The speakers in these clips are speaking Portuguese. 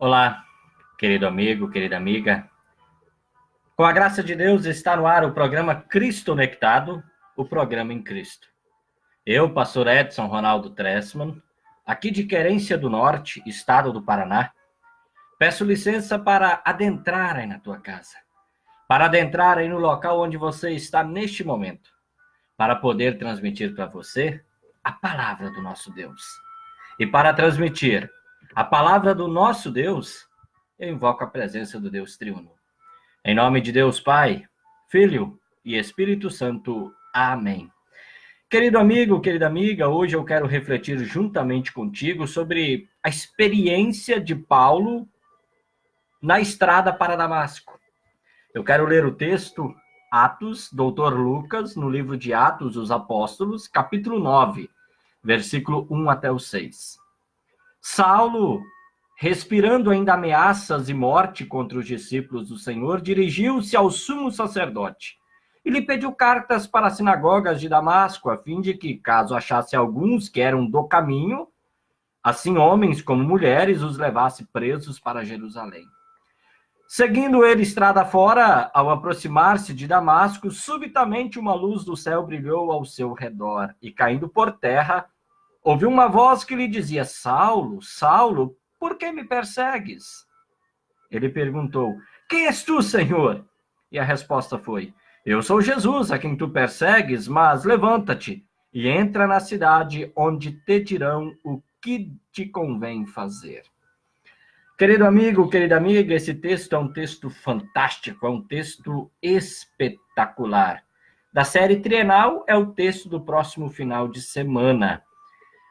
Olá, querido amigo, querida amiga. Com a graça de Deus, está no ar o programa Cristo Conectado, o programa em Cristo. Eu, pastor Edson Ronaldo Tressman, aqui de Querência do Norte, estado do Paraná, peço licença para adentrar aí na tua casa, para adentrar aí no local onde você está neste momento, para poder transmitir para você a palavra do nosso Deus. E para transmitir a palavra do nosso Deus, eu invoco a presença do Deus Triuno. Em nome de Deus Pai, Filho e Espírito Santo. Amém. Querido amigo, querida amiga, hoje eu quero refletir juntamente contigo sobre a experiência de Paulo na estrada para Damasco. Eu quero ler o texto Atos, Dr. Lucas, no livro de Atos dos Apóstolos, capítulo 9, versículo 1 até o 6. Saulo, respirando ainda ameaças e morte contra os discípulos do Senhor, dirigiu-se ao sumo sacerdote e lhe pediu cartas para as sinagogas de Damasco, a fim de que, caso achasse alguns que eram do caminho, assim homens como mulheres, os levasse presos para Jerusalém. Seguindo ele estrada fora, ao aproximar-se de Damasco, subitamente uma luz do céu brilhou ao seu redor, e caindo por terra, ouviu uma voz que lhe dizia: Saulo, Saulo, por que me persegues? Ele perguntou: Quem és tu, Senhor? E a resposta foi: Eu sou Jesus, a quem tu persegues, mas levanta-te e entra na cidade, onde te dirão o que te convém fazer. Querido amigo, querida amiga, esse texto é um texto fantástico, é um texto espetacular. Da série trienal, é o texto do próximo final de semana,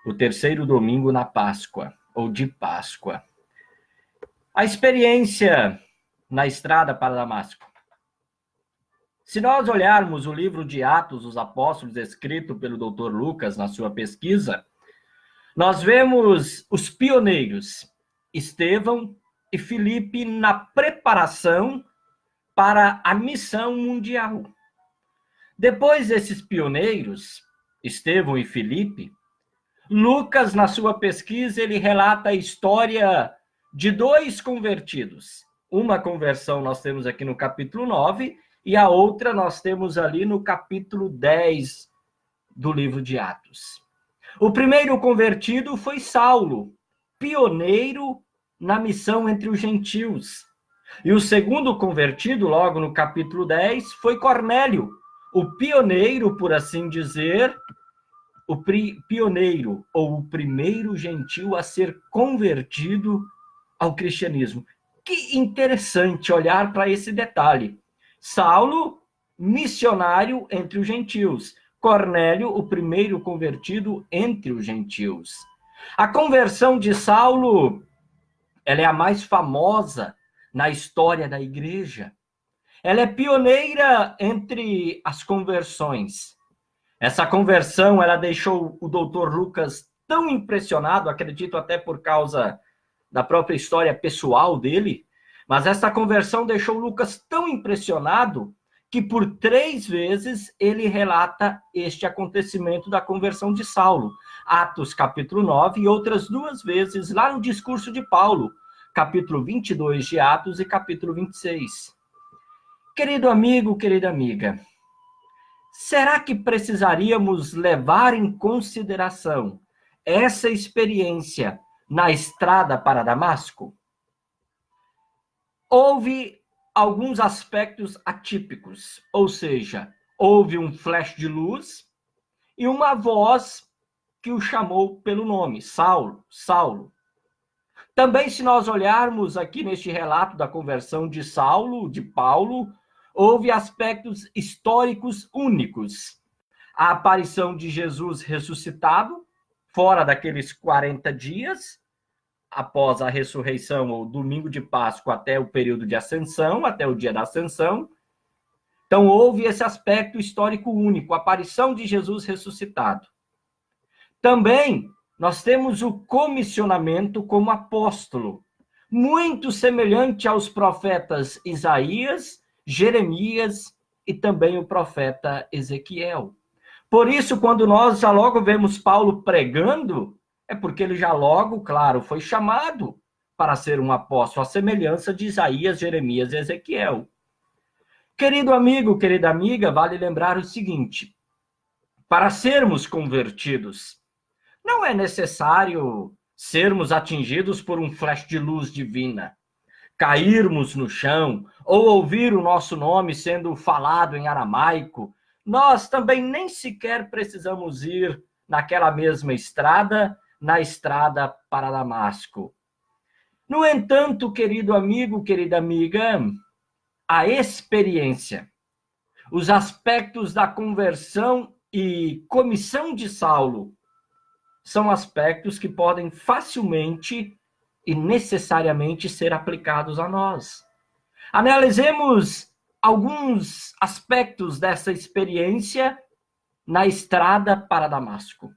o terceiro domingo na Páscoa, ou de Páscoa. A experiência na estrada para Damasco. Se nós olharmos o livro de Atos dos Apóstolos, escrito pelo Dr. Lucas na sua pesquisa, nós vemos os pioneiros, Estevão e Filipe, na preparação para a missão mundial. Depois desses pioneiros, Estevão e Filipe, Lucas, na sua pesquisa, ele relata a história de dois convertidos. Uma conversão nós temos aqui no capítulo 9 e a outra nós temos ali no capítulo 10 do livro de Atos. O primeiro convertido foi Saulo, pioneiro na missão entre os gentios. E o segundo convertido, logo no capítulo 10, foi Cornélio, o pioneiro, por assim dizer, o pioneiro ou o primeiro gentil a ser convertido ao cristianismo. Que interessante olhar para esse detalhe. Saulo, missionário entre os gentios. Cornélio, o primeiro convertido entre os gentios. A conversão de Saulo, ela é a mais famosa na história da igreja. Ela é pioneira entre as conversões. Essa conversão, ela deixou o Dr. Lucas tão impressionado, acredito até por causa da própria história pessoal dele, mas essa conversão deixou Lucas tão impressionado que por 3 vezes ele relata este acontecimento da conversão de Saulo. Atos capítulo 9 e outras 2 vezes lá no discurso de Paulo, capítulo 22 de Atos e capítulo 26. Querido amigo, querida amiga, será que precisaríamos levar em consideração essa experiência na estrada para Damasco? Houve alguns aspectos atípicos, ou seja, houve um flash de luz e uma voz que o chamou pelo nome, Saulo, Saulo. Também, se nós olharmos aqui neste relato da conversão de Saulo, de Paulo, houve aspectos históricos únicos. A aparição de Jesus ressuscitado, fora daqueles 40 dias, após a ressurreição, ou domingo de Páscoa, até o período de ascensão, até o dia da ascensão. Então, houve esse aspecto histórico único, a aparição de Jesus ressuscitado. Também, nós temos o comissionamento como apóstolo, muito semelhante aos profetas Isaías, Jeremias e também o profeta Ezequiel. Por isso, quando nós já logo vemos Paulo pregando, é porque ele já logo, claro, foi chamado para ser um apóstolo, à semelhança de Isaías, Jeremias e Ezequiel. Querido amigo, querida amiga, vale lembrar o seguinte: para sermos convertidos, não é necessário sermos atingidos por um flash de luz divina, cairmos no chão ou ouvir o nosso nome sendo falado em aramaico. Nós também nem sequer precisamos ir naquela mesma estrada, na estrada para Damasco. No entanto, querido amigo, querida amiga, a experiência, os aspectos da conversão e comissão de Saulo são aspectos que podem facilmente e necessariamente ser aplicados a nós. Analisemos alguns aspectos dessa experiência na estrada para Damasco.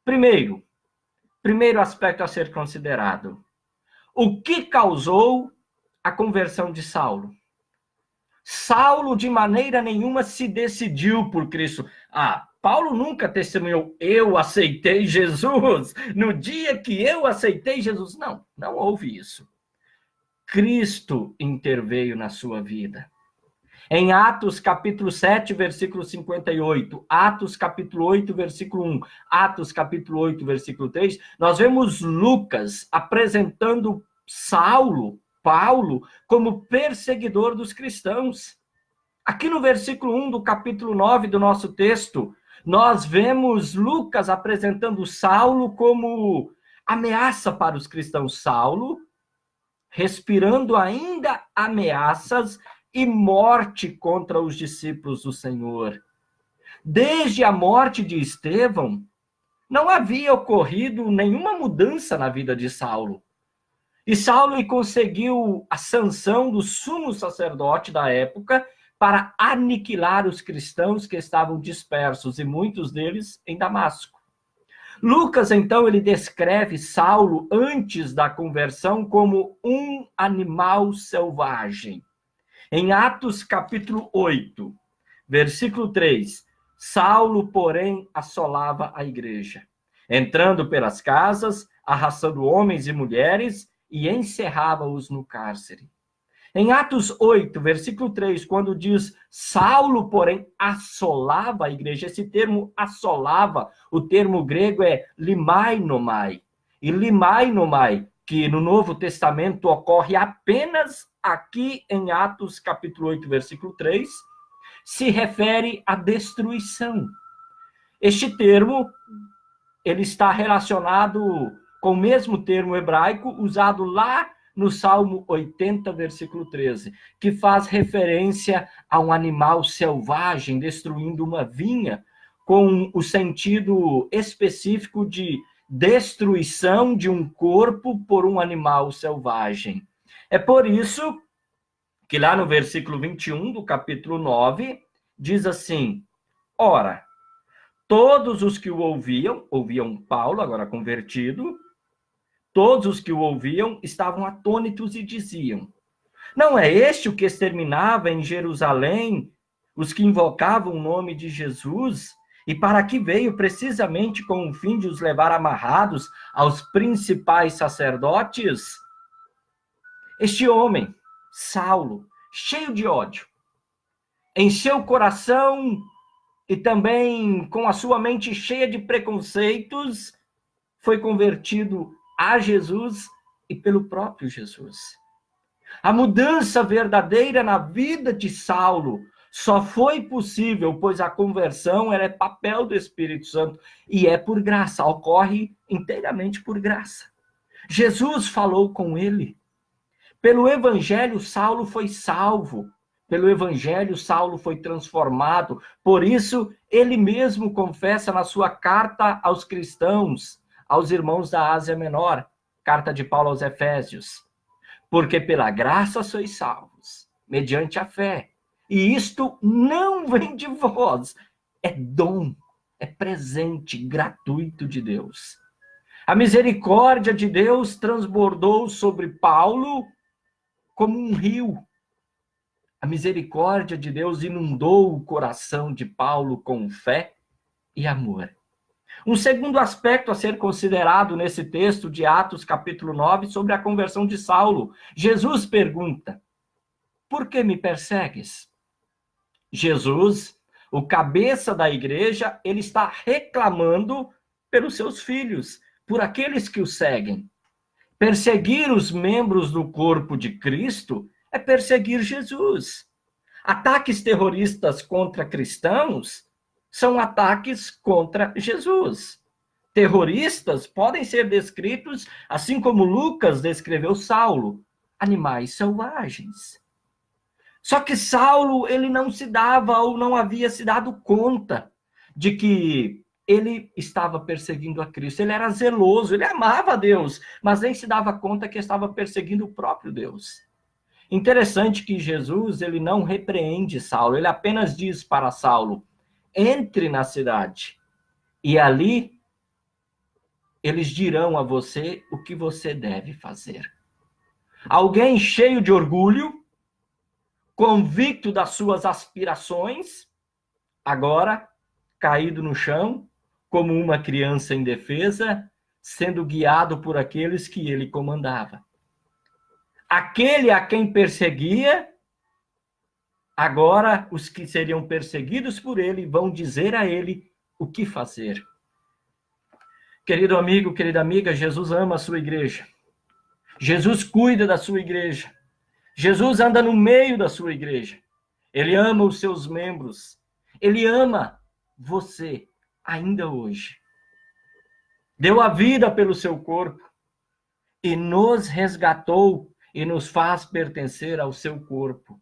Primeiro aspecto a ser considerado: o que causou a conversão de Saulo? Saulo, de maneira nenhuma, se decidiu por Cristo. Paulo nunca testemunhou: eu aceitei Jesus no dia que eu aceitei Jesus. Não houve isso. Cristo interveio na sua vida. Em Atos capítulo 7, versículo 58, Atos capítulo 8, versículo 1, Atos capítulo 8, versículo 3, nós vemos Lucas apresentando Paulo, como perseguidor dos cristãos. Aqui no versículo 1 do capítulo 9 do nosso texto, nós vemos Lucas apresentando Saulo como ameaça para os cristãos. Saulo, respirando ainda ameaças e morte contra os discípulos do Senhor. Desde a morte de Estevão, não havia ocorrido nenhuma mudança na vida de Saulo. E Saulo conseguiu a sanção do sumo sacerdote da época para aniquilar os cristãos que estavam dispersos, e muitos deles em Damasco. Lucas, então, ele descreve Saulo antes da conversão como um animal selvagem. Em Atos capítulo 8, versículo 3, Saulo, porém, assolava a igreja, entrando pelas casas, arrastando homens e mulheres, e encerrava-os no cárcere. Em Atos 8, versículo 3, quando diz Saulo, porém, assolava a igreja, esse termo assolava, o termo grego é limainomai. E limainomai, que no Novo Testamento ocorre apenas aqui em Atos capítulo 8, versículo 3, se refere à destruição. Este termo, ele está relacionado com o mesmo termo hebraico usado lá no Salmo 80, versículo 13, que faz referência a um animal selvagem destruindo uma vinha, com o sentido específico de destruição de um corpo por um animal selvagem. É por isso que lá no versículo 21 do capítulo 9, diz assim: ora, todos os que o ouviam Paulo, agora convertido, todos os que o ouviam estavam atônitos e diziam: não é este o que exterminava em Jerusalém os que invocavam o nome de Jesus? E para que veio precisamente com o fim de os levar amarrados aos principais sacerdotes? Este homem, Saulo, cheio de ódio, em seu coração e também com a sua mente cheia de preconceitos, foi convertido a Jesus e pelo próprio Jesus. A mudança verdadeira na vida de Saulo só foi possível, pois a conversão é papel do Espírito Santo e é por graça, ocorre inteiramente por graça. Jesus falou com ele. Pelo Evangelho, Saulo foi salvo. Pelo Evangelho, Saulo foi transformado. Por isso, ele mesmo confessa na sua carta aos cristãos, aos irmãos da Ásia Menor, carta de Paulo aos Efésios: porque pela graça sois salvos, mediante a fé. E isto não vem de vós, é dom, é presente gratuito de Deus. A misericórdia de Deus transbordou sobre Paulo como um rio. A misericórdia de Deus inundou o coração de Paulo com fé e amor. Um segundo aspecto a ser considerado nesse texto de Atos, capítulo 9, sobre a conversão de Saulo. Jesus pergunta: por que me persegues? Jesus, o cabeça da igreja, ele está reclamando pelos seus filhos, por aqueles que o seguem. Perseguir os membros do corpo de Cristo é perseguir Jesus. Ataques terroristas contra cristãos são ataques contra Jesus. Terroristas podem ser descritos, assim como Lucas descreveu Saulo, animais selvagens. Só que Saulo, ele não se dava ou não havia se dado conta de que ele estava perseguindo a Cristo. Ele era zeloso, ele amava a Deus, mas nem se dava conta que estava perseguindo o próprio Deus. Interessante que Jesus, ele não repreende Saulo, ele apenas diz para Saulo: entre na cidade, e ali eles dirão a você o que você deve fazer. Alguém cheio de orgulho, convicto das suas aspirações, agora caído no chão, como uma criança indefesa, sendo guiado por aqueles que ele comandava. Aquele a quem perseguia, agora os que seriam perseguidos por ele vão dizer a ele o que fazer. Querido amigo, querida amiga, Jesus ama a sua igreja. Jesus cuida da sua igreja. Jesus anda no meio da sua igreja. Ele ama os seus membros. Ele ama você ainda hoje. Deu a vida pelo seu corpo e nos resgatou e nos faz pertencer ao seu corpo.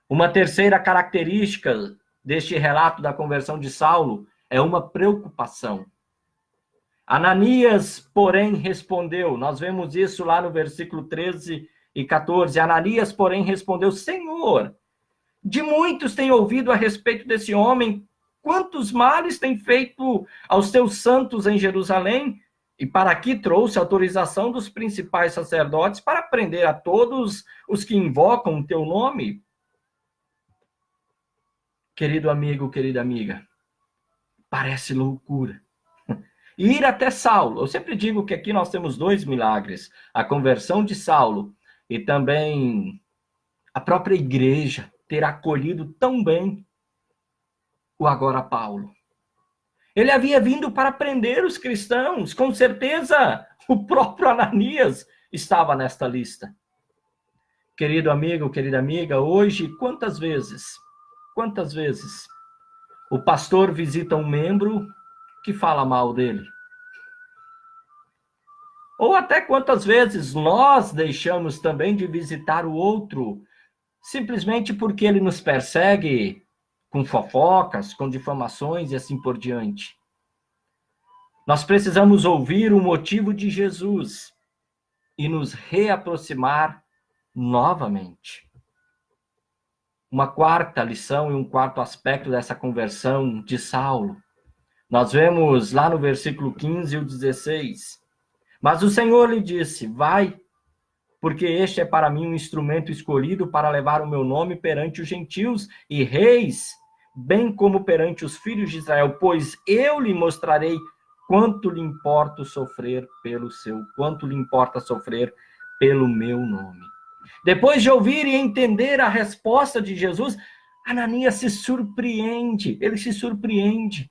Uma terceira característica deste relato da conversão de Saulo é uma preocupação. Ananias, porém, respondeu, nós vemos isso lá no versículo 13 e 14, Ananias, porém, respondeu: Senhor, de muitos tenho ouvido a respeito desse homem, quantos males tem feito aos teus santos em Jerusalém, e para aqui trouxe autorização dos principais sacerdotes para prender a todos os que invocam o teu nome. Querido amigo, querida amiga, parece loucura. Ir até Saulo, eu sempre digo que aqui nós temos dois milagres, a conversão de Saulo e também a própria igreja ter acolhido tão bem o agora Paulo. Ele havia vindo para prender os cristãos, com certeza o próprio Ananias estava nesta lista. Querido amigo, querida amiga, hoje quantas vezes o pastor visita um membro que fala mal dele? Ou até quantas vezes nós deixamos também de visitar o outro, simplesmente porque ele nos persegue com fofocas, com difamações e assim por diante. Nós precisamos ouvir o motivo de Jesus e nos reaproximar novamente. Uma quarta lição e um quarto aspecto dessa conversão de Saulo. Nós vemos lá no versículo 15 e o 16. Mas o Senhor lhe disse: vai, porque este é para mim um instrumento escolhido para levar o meu nome perante os gentios e reis, bem como perante os filhos de Israel, pois eu lhe mostrarei quanto lhe importa sofrer pelo meu nome. Depois de ouvir e entender a resposta de Jesus, Ananias se surpreende, ele se surpreende.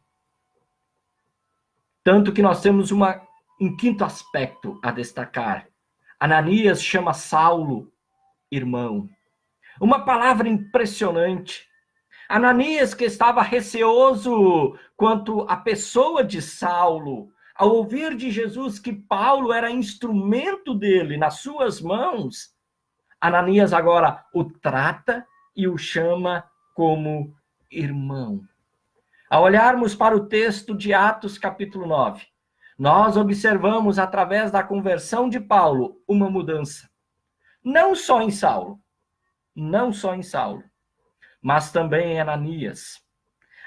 Tanto que nós temos um quinto aspecto a destacar. Ananias chama Saulo irmão. Uma palavra impressionante. Ananias, que estava receoso quanto à pessoa de Saulo, ao ouvir de Jesus que Paulo era instrumento dele nas suas mãos, Ananias agora o trata e o chama como irmão. Ao olharmos para o texto de Atos, capítulo 9, nós observamos, através da conversão de Paulo, uma mudança. Não só em Saulo, mas também em Ananias.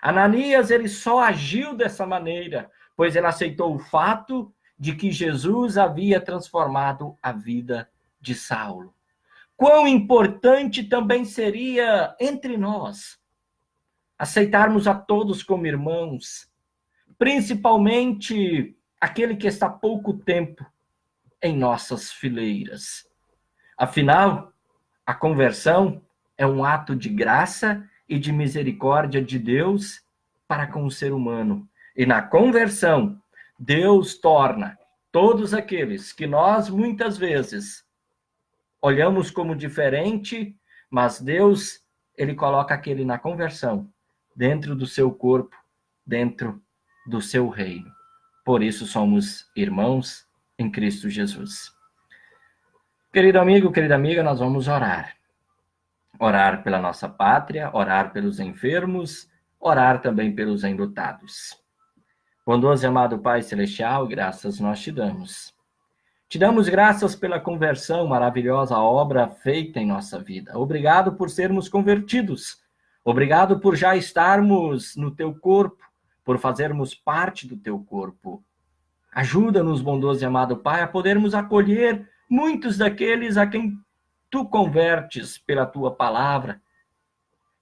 Ananias, ele só agiu dessa maneira, pois ele aceitou o fato de que Jesus havia transformado a vida de Saulo. Quão importante também seria entre nós aceitarmos a todos como irmãos, principalmente aquele que está há pouco tempo em nossas fileiras. Afinal, a conversão é um ato de graça e de misericórdia de Deus para com o ser humano. E na conversão, Deus torna todos aqueles que nós muitas vezes olhamos como diferente, mas Deus, ele coloca aquele na conversão, dentro do seu corpo, dentro do seu reino. Por isso somos irmãos em Cristo Jesus. Querido amigo, querida amiga, nós vamos orar. Orar pela nossa pátria, orar pelos enfermos, orar também pelos enlutados. Bondoso e amado Pai Celestial, graças nós te damos. Te damos graças pela conversão, maravilhosa obra feita em nossa vida. Obrigado por sermos convertidos. Obrigado por já estarmos no teu corpo, por fazermos parte do teu corpo. Ajuda-nos, bondoso e amado Pai, a podermos acolher muitos daqueles a quem tu convertes pela tua palavra,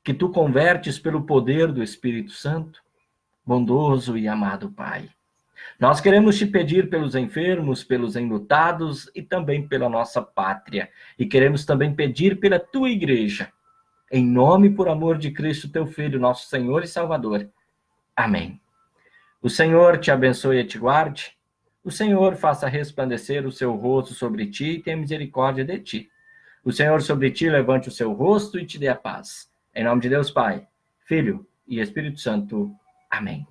que tu convertes pelo poder do Espírito Santo. Bondoso e amado Pai, nós queremos te pedir pelos enfermos, pelos enlutados e também pela nossa pátria. E queremos também pedir pela tua igreja. Em nome e por amor de Cristo, teu Filho, nosso Senhor e Salvador. Amém. O Senhor te abençoe e te guarde. O Senhor faça resplandecer o seu rosto sobre ti e tenha misericórdia de ti. O Senhor sobre ti levante o seu rosto e te dê a paz. Em nome de Deus Pai, Filho e Espírito Santo. Amém.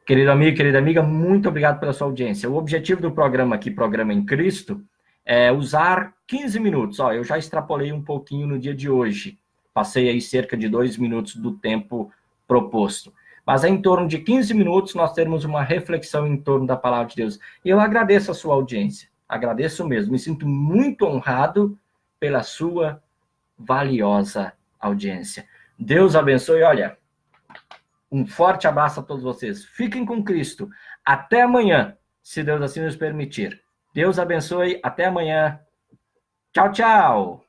Querido amigo, querida amiga, muito obrigado pela sua audiência. O objetivo do programa aqui, Programa em Cristo, é usar 15 minutos. Eu já extrapolei um pouquinho no dia de hoje. Passei aí cerca de 2 minutos do tempo proposto. Mas é em torno de 15 minutos nós termos uma reflexão em torno da palavra de Deus. E eu agradeço a sua audiência. Agradeço mesmo. Me sinto muito honrado pela sua valiosa audiência. Deus abençoe. Olha, um forte abraço a todos vocês. Fiquem com Cristo. Até amanhã, se Deus assim nos permitir. Deus abençoe. Até amanhã. Tchau, tchau.